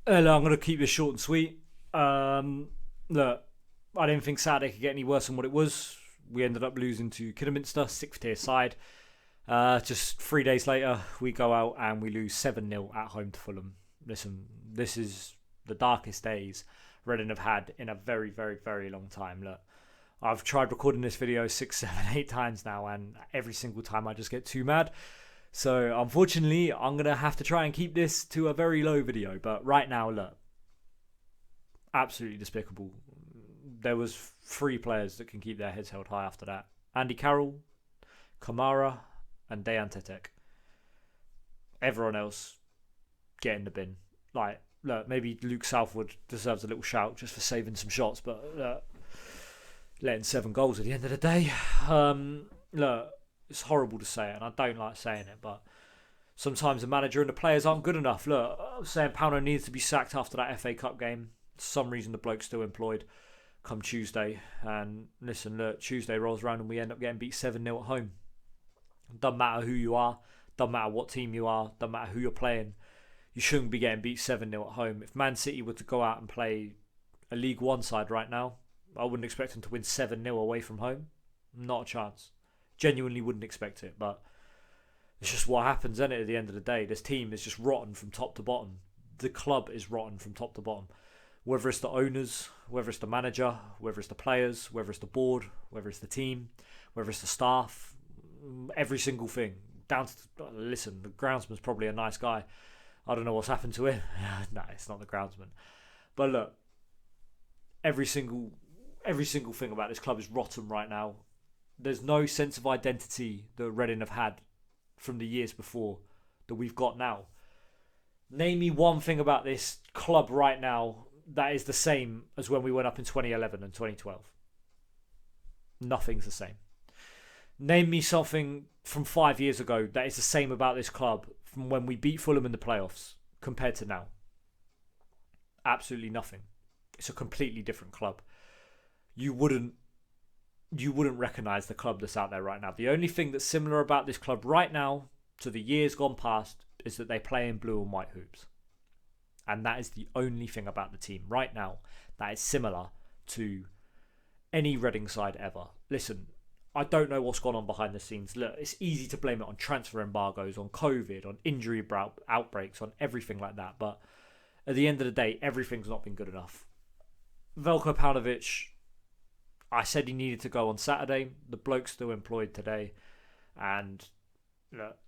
Hello, I'm going to keep this short and sweet. Look, I didn't think Saturday could get any worse than what it was. We ended up losing to Kidderminster, sixth tier side. Just 3 days later, we go out and we lose 7-0 at home to Fulham. Listen, this is the darkest days Reading have had in a very, very, very long time. Look, I've tried recording this video 6, 7, 8 times now, and every single time I just get too mad. So unfortunately, I'm going to have to try and keep this to a very low video. But right now, look, absolutely despicable. There was 3 players that can keep their heads held high after that. Andy Carroll, Kamara, and Dejan Tetek. Everyone else, get in the bin. Like, look, maybe Luke Southwood deserves a little shout just for saving some shots, but letting 7 goals at the end of the day. Look, it's horrible to say it, and I don't like saying it, but sometimes the manager and the players aren't good enough. Look, I'm saying Pauno needs to be sacked after that FA Cup game. For some reason, the bloke's still employed come Tuesday. And listen, look, Tuesday rolls around and we end up getting beat 7-0 at home. Doesn't matter who you are, doesn't matter what team you are, doesn't matter who you're playing. You shouldn't be getting beat 7-0 at home. If Man City were to go out and play a League One side right now, I wouldn't expect them to win 7-0 away from home. Not a chance. Genuinely wouldn't expect it, but it's just what happens, isn't it, at the end of the day? This team is just rotten from top to bottom. The club is rotten from top to bottom. Whether it's the owners, whether it's the manager, whether it's the players, whether it's the board, whether it's the team, whether it's the staff, every single thing. Down to, listen, the groundsman's probably a nice guy. I don't know what's happened to him. No, it's not the groundsman. But look, every single thing about this club is rotten right now. There's no sense of identity that Reading have had from the years before that we've got now. Name me one thing about this club right now that is the same as when we went up in 2011 and 2012. Nothing's the same. Name me something from 5 years ago that is the same about this club from when we beat Fulham in the playoffs compared to now. Absolutely nothing. It's a completely different club. You wouldn't recognise the club that's out there right now. The only thing that's similar about this club right now to the years gone past is that they play in blue and white hoops. And that is the only thing about the team right now that is similar to any Reading side ever. Listen, I don't know what's gone on behind the scenes. Look, it's easy to blame it on transfer embargoes, on COVID, on injury outbreaks, on everything like that. But at the end of the day, everything's not been good enough. Veljko Paunovic, I said he needed to go on Saturday. The bloke's still employed today. And look,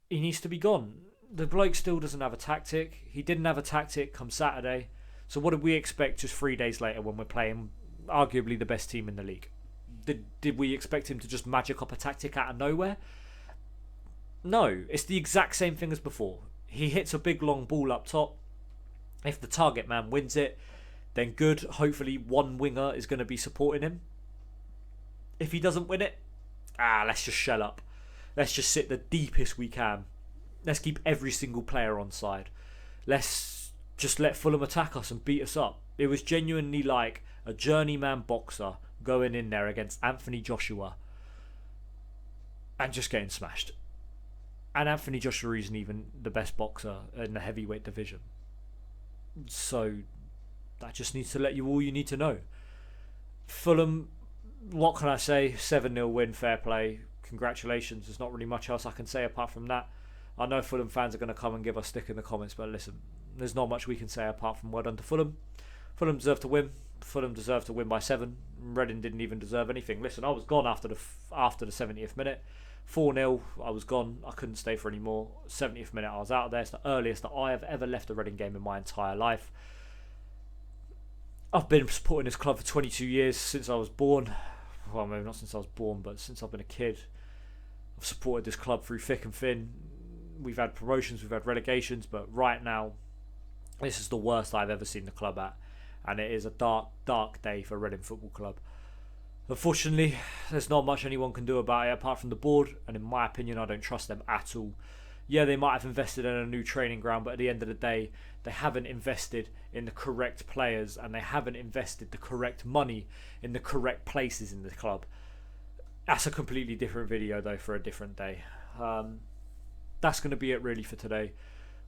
he needs to be gone. The bloke still doesn't have a tactic. He didn't have a tactic come Saturday. So what did we expect just 3 days later when we're playing arguably the best team in the league? Did we expect him to just magic up a tactic out of nowhere? No, it's the exact same thing as before. He hits a big long ball up top. If the target man wins it, then good. Hopefully one winger is going to be supporting him. If he doesn't win it, let's just shell up. Let's just sit the deepest we can. Let's keep every single player on side. Let's just let Fulham attack us and beat us up. It was genuinely like a journeyman boxer going in there against Anthony Joshua and just getting smashed. And Anthony Joshua isn't even the best boxer in the heavyweight division. So that just needs to let you all you need to know. Fulham, what can I say? 7-0 win, fair play. Congratulations. There's not really much else I can say apart from that. I know Fulham fans are going to come and give us stick in the comments, but listen, there's not much we can say apart from well done to Fulham. Fulham deserved to win. Fulham deserved to win by 7. Reading didn't even deserve anything. Listen, I was gone after the 70th minute. 4-0, I was gone. I couldn't stay for any more. 70th minute, I was out of there. It's the earliest that I have ever left a Reading game in my entire life. I've been supporting this club for 22 years since I was born. Well, maybe not since I was born, but since I've been a kid. I've supported this club through thick and thin. We've had promotions, we've had relegations, but right now, this is the worst I've ever seen the club at. And it is a dark, dark day for Reading Football Club. Unfortunately, there's not much anyone can do about it apart from the board, and in my opinion, I don't trust them at all. Yeah, they might have invested in a new training ground, but at the end of the day, they haven't invested in the correct players, and they haven't invested the correct money in the correct places in the club. That's a completely different video, though, for a different day. That's going to be it, really, for today.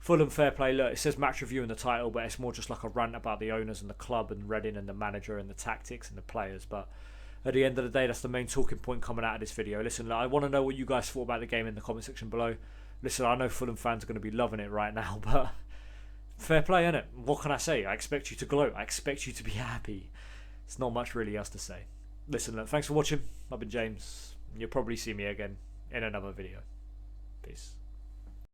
Fulham, fair play. Look, it says match review in the title, but it's more just like a rant about the owners and the club and Reading and the manager and the tactics and the players. But at the end of the day, that's the main talking point coming out of this video. Listen, I want to know what you guys thought about the game in the comment section below. Listen, I know Fulham fans are going to be loving it right now, but fair play, innit? What can I say? I expect you to gloat. I expect you to be happy. It's not much really else to say. Listen, look, thanks for watching. I've been James. You'll probably see me again in another video. Peace.